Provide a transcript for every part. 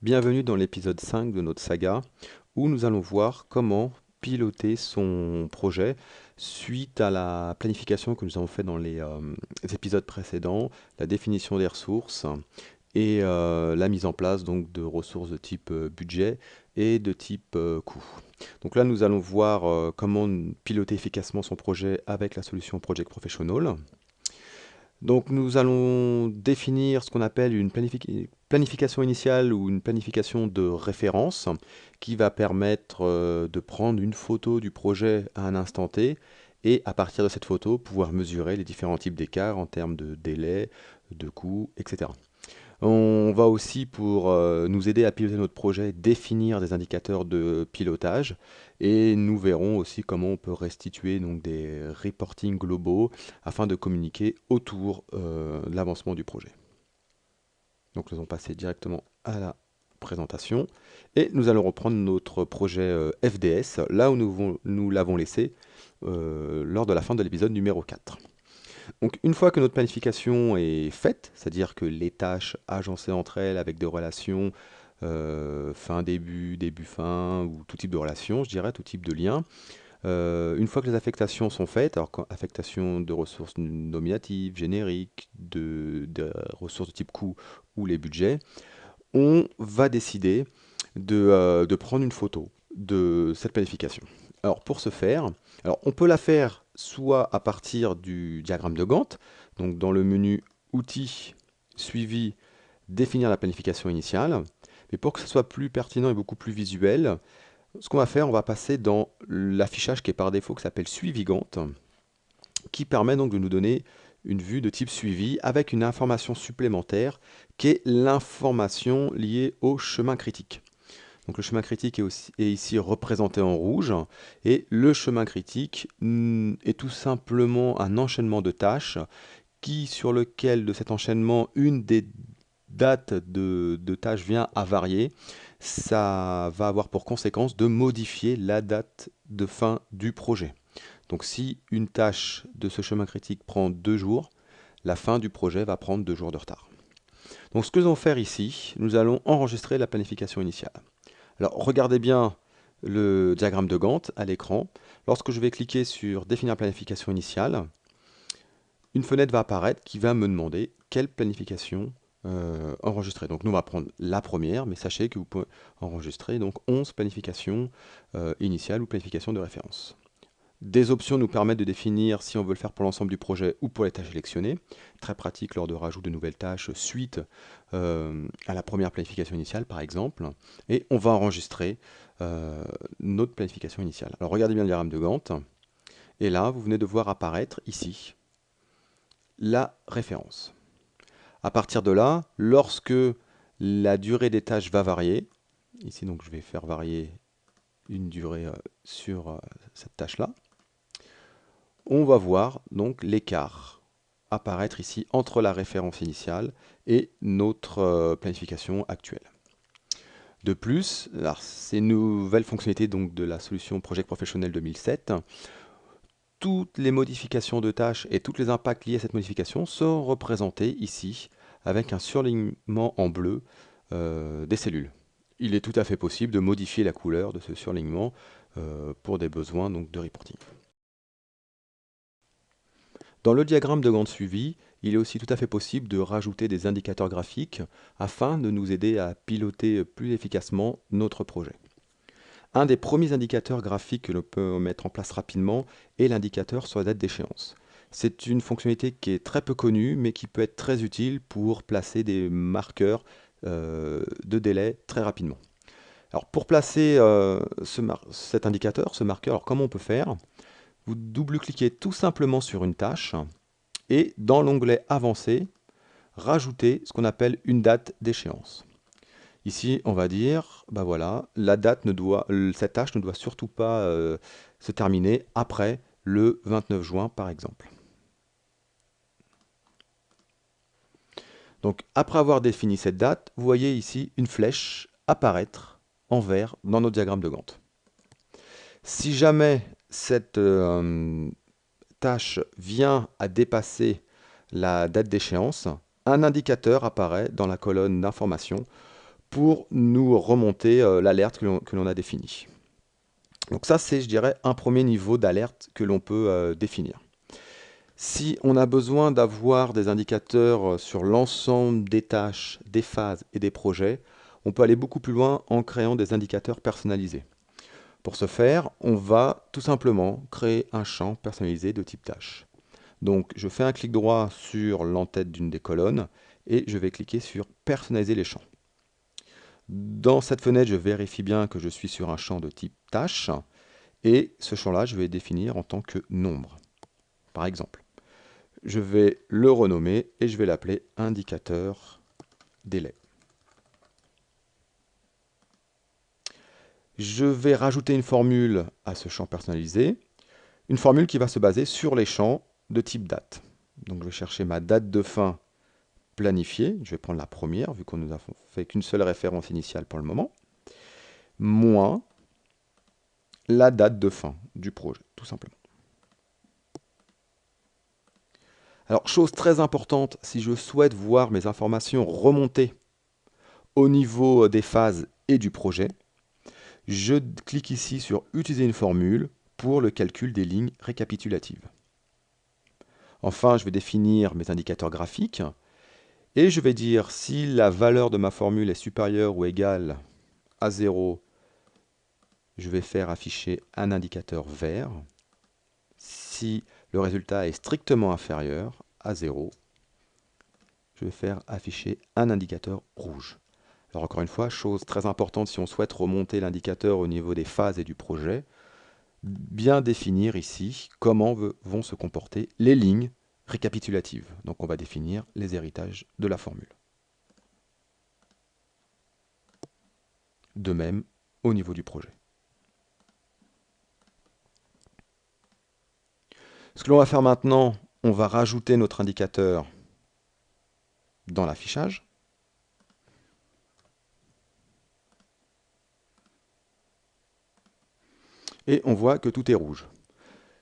Bienvenue dans l'épisode 5 de notre saga où nous allons voir comment piloter son projet suite à la planification que nous avons fait dans les épisodes précédents, la définition des ressources et la mise en place donc de ressources de type budget et de type coût. Donc là, nous allons voir comment piloter efficacement son projet avec la solution Project Professional. Donc nous allons définir ce qu'on appelle une planification initiale ou une planification de référence qui va permettre de prendre une photo du projet à un instant T et à partir de cette photo pouvoir mesurer les différents types d'écarts en termes de délai, de coût, etc. On va aussi, pour nous aider à piloter notre projet, définir des indicateurs de pilotage et nous verrons aussi comment on peut restituer donc, des reportings globaux afin de communiquer autour de l'avancement du projet. Donc nous allons passer directement à la présentation et nous allons reprendre notre projet FDS là où nous l'avons laissé lors de la fin de l'épisode numéro 4. Donc une fois que notre planification est faite, c'est-à-dire que les tâches agencées entre elles avec des relations fin-début, début-fin, ou tout type de relation, je dirais, tout type de lien, une fois que les affectations sont faites, alors affectation de ressources nominatives, génériques, de ressources de type coût ou les budgets, on va décider de prendre une photo de cette planification. Alors pour ce faire, on peut la faire soit à partir du diagramme de Gantt, donc dans le menu Outils, Suivi, Définir la planification initiale. Mais pour que ce soit plus pertinent et beaucoup plus visuel, ce qu'on va faire, on va passer dans l'affichage qui est par défaut, qui s'appelle Suivi Gantt, qui permet donc de nous donner une vue de type suivi avec une information supplémentaire qui est l'information liée au chemin critique. Donc le chemin critique est ici représenté en rouge et le chemin critique est tout simplement un enchaînement de tâches sur lequel de cet enchaînement une des dates de tâches vient à varier. Ça va avoir pour conséquence de modifier la date de fin du projet. Donc si une tâche de ce chemin critique prend 2 jours, la fin du projet va prendre 2 jours de retard. Donc ce que nous allons faire ici, nous allons enregistrer la planification initiale. Alors regardez bien le diagramme de Gantt à l'écran. Lorsque je vais cliquer sur Définir planification initiale, une fenêtre va apparaître qui va me demander quelle planification enregistrer. Donc nous on va prendre la première, mais sachez que vous pouvez enregistrer donc 11 planifications initiales ou planifications de référence. Des options nous permettent de définir si on veut le faire pour l'ensemble du projet ou pour les tâches sélectionnées. Très pratique lors de rajout de nouvelles tâches suite à la première planification initiale par exemple. Et on va enregistrer notre planification initiale. Alors regardez bien le diagramme de Gantt. Et là, vous venez de voir apparaître ici la référence. À partir de là, lorsque la durée des tâches va varier, ici donc je vais faire varier une durée sur cette tâche-là, on va voir donc l'écart apparaître ici entre la référence initiale et notre planification actuelle. De plus, ces nouvelles fonctionnalités donc de la solution Project Professional 2007, toutes les modifications de tâches et tous les impacts liés à cette modification sont représentés ici avec un surlignement en bleu des cellules. Il est tout à fait possible de modifier la couleur de ce surlignement pour des besoins donc, de reporting. Dans le diagramme de Gantt suivi, il est aussi tout à fait possible de rajouter des indicateurs graphiques afin de nous aider à piloter plus efficacement notre projet. Un des premiers indicateurs graphiques que l'on peut mettre en place rapidement est l'indicateur sur la date d'échéance. C'est une fonctionnalité qui est très peu connue mais qui peut être très utile pour placer des marqueurs de délai très rapidement. Alors pour placer cet indicateur, ce marqueur, alors comment on peut faire? Vous double-cliquez tout simplement sur une tâche et dans l'onglet Avancé, rajouter ce qu'on appelle une date d'échéance. Ici, on va dire, bah voilà, cette tâche ne doit surtout pas se terminer après le 29 juin, par exemple. Donc, après avoir défini cette date, vous voyez ici une flèche apparaître en vert dans notre diagramme de Gantt. Si jamais cette tâche vient à dépasser la date d'échéance, un indicateur apparaît dans la colonne d'information pour nous remonter l'alerte que l'on a définie. Donc ça, c'est, je dirais, un premier niveau d'alerte que l'on peut définir. Si on a besoin d'avoir des indicateurs sur l'ensemble des tâches, des phases et des projets, on peut aller beaucoup plus loin en créant des indicateurs personnalisés. Pour ce faire, on va tout simplement créer un champ personnalisé de type tâche. Donc je fais un clic droit sur l'entête d'une des colonnes et je vais cliquer sur personnaliser les champs. Dans cette fenêtre, je vérifie bien que je suis sur un champ de type tâche et ce champ-là, je vais définir en tant que nombre. Par exemple, je vais le renommer et je vais l'appeler indicateur délai. Je vais rajouter une formule à ce champ personnalisé, une formule qui va se baser sur les champs de type date. Donc je vais chercher ma date de fin planifiée, je vais prendre la première vu qu'on nous a fait qu'une seule référence initiale pour le moment, moins la date de fin du projet, tout simplement. Alors, chose très importante, si je souhaite voir mes informations remonter au niveau des phases et du projet, je clique ici sur utiliser une formule pour le calcul des lignes récapitulatives. Enfin, je vais définir mes indicateurs graphiques et je vais dire si la valeur de ma formule est supérieure ou égale à 0, je vais faire afficher un indicateur vert. Si le résultat est strictement inférieur à 0, je vais faire afficher un indicateur rouge. Alors encore une fois, chose très importante si on souhaite remonter l'indicateur au niveau des phases et du projet, bien définir ici comment vont se comporter les lignes récapitulatives. Donc on va définir les héritages de la formule. De même au niveau du projet. Ce que l'on va faire maintenant, on va rajouter notre indicateur dans l'affichage. Et on voit que tout est rouge.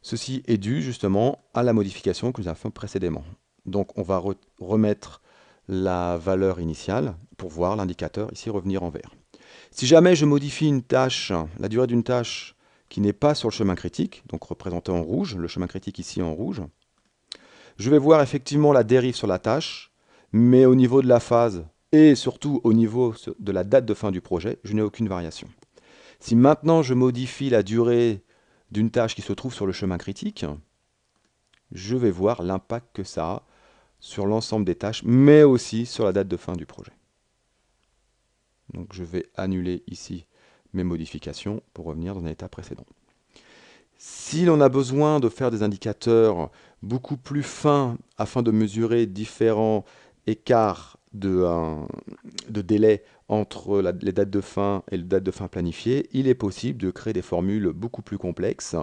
Ceci est dû justement à la modification que nous avons fait précédemment. Donc on va remettre la valeur initiale pour voir l'indicateur ici revenir en vert. Si jamais je modifie une tâche, la durée d'une tâche qui n'est pas sur le chemin critique, donc représenté en rouge, le chemin critique ici en rouge, je vais voir effectivement la dérive sur la tâche, mais au niveau de la phase et surtout au niveau de la date de fin du projet, je n'ai aucune variation. Si maintenant je modifie la durée d'une tâche qui se trouve sur le chemin critique, je vais voir l'impact que ça a sur l'ensemble des tâches, mais aussi sur la date de fin du projet. Donc je vais annuler ici mes modifications pour revenir dans un état précédent. Si l'on a besoin de faire des indicateurs beaucoup plus fins afin de mesurer différents écarts de délai entre les dates de fin et les dates de fin planifiées, il est possible de créer des formules beaucoup plus complexes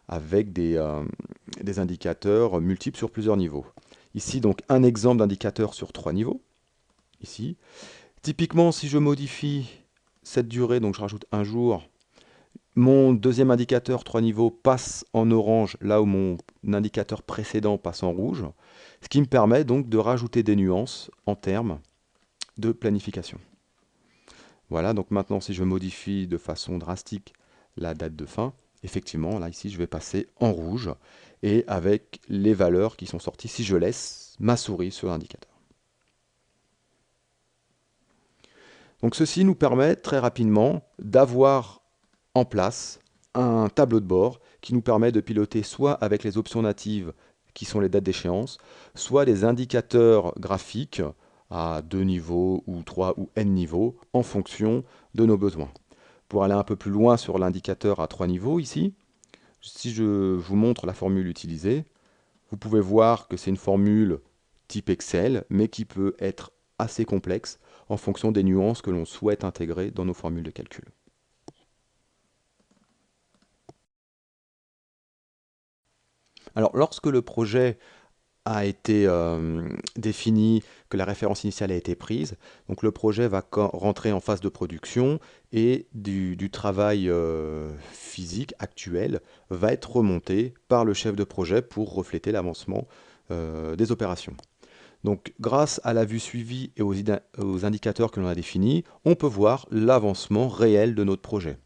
avec des indicateurs multiples sur plusieurs niveaux. Ici, donc, un exemple d'indicateur sur 3 niveaux. Ici. Typiquement, si je modifie cette durée, donc je rajoute un jour, mon deuxième indicateur 3 niveaux passe en orange là où mon indicateur précédent passe en rouge, ce qui me permet donc de rajouter des nuances en termes de planification. Voilà, donc maintenant si je modifie de façon drastique la date de fin, effectivement, là ici je vais passer en rouge et avec les valeurs qui sont sorties si je laisse ma souris sur l'indicateur. Donc ceci nous permet très rapidement d'avoir en place un tableau de bord qui nous permet de piloter soit avec les options natives qui sont les dates d'échéance, soit les indicateurs graphiques à 2 niveaux ou 3 ou n niveaux en fonction de nos besoins. Pour aller un peu plus loin sur l'indicateur à 3 niveaux ici, si je vous montre la formule utilisée, vous pouvez voir que c'est une formule type Excel, mais qui peut être assez complexe en fonction des nuances que l'on souhaite intégrer dans nos formules de calcul. Alors, lorsque le projet a été défini, que la référence initiale a été prise, donc le projet va rentrer en phase de production et du travail physique actuel va être remonté par le chef de projet pour refléter l'avancement des opérations. Donc grâce à la vue suivie et aux indicateurs que l'on a définis, on peut voir l'avancement réel de notre projet.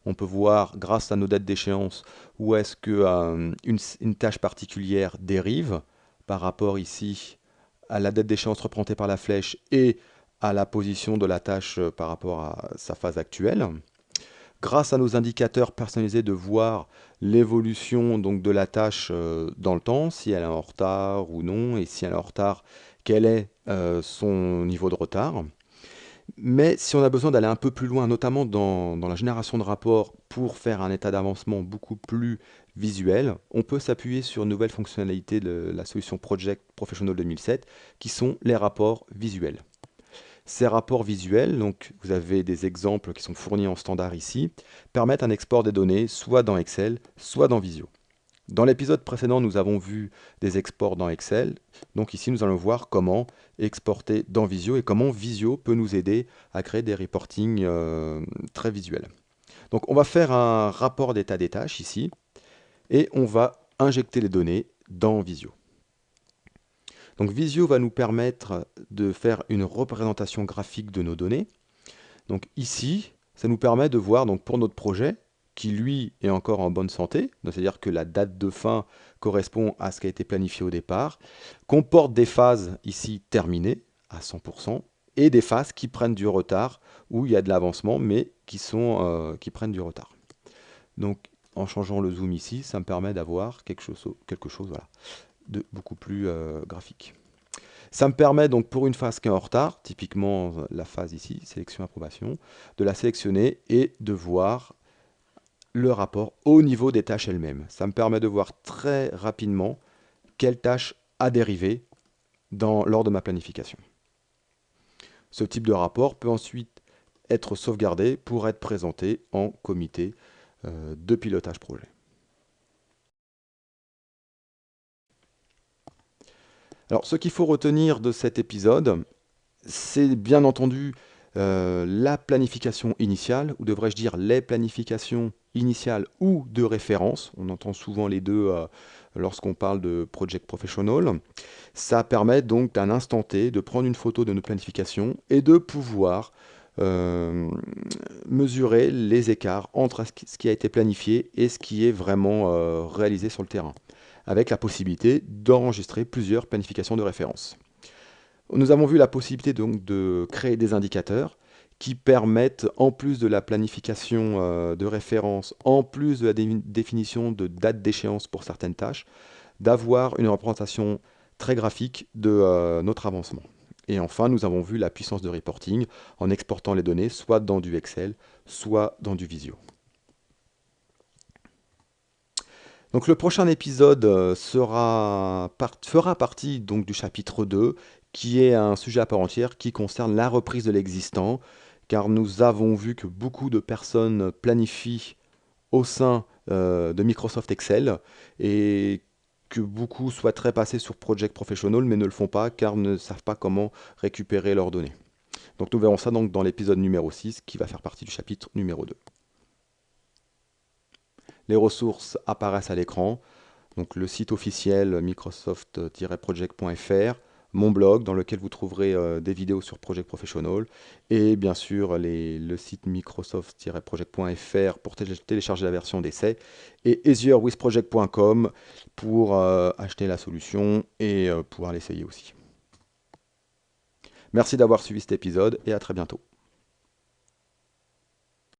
On peut voir, grâce à nos dates d'échéance, où est-ce que une tâche particulière dérive par rapport ici à la date d'échéance représentée par la flèche et à la position de la tâche par rapport à sa phase actuelle. Grâce à nos indicateurs personnalisés, de voir l'évolution donc de la tâche dans le temps, si elle est en retard ou non, et si elle est en retard, quel est son niveau de retard. Mais si on a besoin d'aller un peu plus loin, notamment dans la génération de rapports pour faire un état d'avancement beaucoup plus visuel, on peut s'appuyer sur une nouvelle fonctionnalité de la solution Project Professional 2007, qui sont les rapports visuels. Ces rapports visuels, donc vous avez des exemples qui sont fournis en standard ici, permettent un export des données soit dans Excel, soit dans Visio. Dans l'épisode précédent, nous avons vu des exports dans Excel. Donc ici, nous allons voir comment exporter dans Visio et comment Visio peut nous aider à créer des reportings très visuels. Donc on va faire un rapport d'état des tâches ici et on va injecter les données dans Visio. Donc Visio va nous permettre de faire une représentation graphique de nos données. Donc ici, ça nous permet de voir donc pour notre projet, qui lui est encore en bonne santé, c'est-à-dire que la date de fin correspond à ce qui a été planifié au départ, comporte des phases ici terminées à 100% et des phases qui prennent du retard, où il y a de l'avancement, mais qui prennent du retard. Donc en changeant le zoom ici, ça me permet d'avoir quelque chose voilà, de beaucoup plus graphique. Ça me permet donc pour une phase qui est en retard, typiquement la phase ici, sélection approbation, de la sélectionner et de voir le rapport au niveau des tâches elles-mêmes. Ça me permet de voir très rapidement quelle tâche a dérivé lors de ma planification. Ce type de rapport peut ensuite être sauvegardé pour être présenté en comité de pilotage projet. Alors, ce qu'il faut retenir de cet épisode, c'est bien entendu la planification initiale, ou devrais-je dire les planifications initiales ou de référence. On entend souvent les deux lorsqu'on parle de Project Professional. Ça permet donc d'un instant T de prendre une photo de notre planification et de pouvoir mesurer les écarts entre ce qui a été planifié et ce qui est vraiment réalisé sur le terrain, avec la possibilité d'enregistrer plusieurs planifications de référence. Nous avons vu la possibilité donc de créer des indicateurs qui permettent, en plus de la planification de référence, en plus de la définition de date d'échéance pour certaines tâches, d'avoir une représentation très graphique de notre avancement. Et enfin, nous avons vu la puissance de reporting en exportant les données soit dans du Excel, soit dans du Visio. Donc le prochain épisode fera partie donc, du chapitre 2, qui est un sujet à part entière qui concerne la reprise de l'existant, car nous avons vu que beaucoup de personnes planifient au sein de Microsoft Excel et que beaucoup souhaiteraient passer sur Project Professional mais ne le font pas car ne savent pas comment récupérer leurs données. Donc nous verrons ça donc dans l'épisode numéro 6 qui va faire partie du chapitre numéro 2. Les ressources apparaissent à l'écran, donc le site officiel microsoft-project.fr, mon blog dans lequel vous trouverez des vidéos sur Project Professional et bien sûr le site microsoft-project.fr pour télécharger la version d'essai et easierwithproject.com pour acheter la solution et pouvoir l'essayer aussi. Merci d'avoir suivi cet épisode et à très bientôt.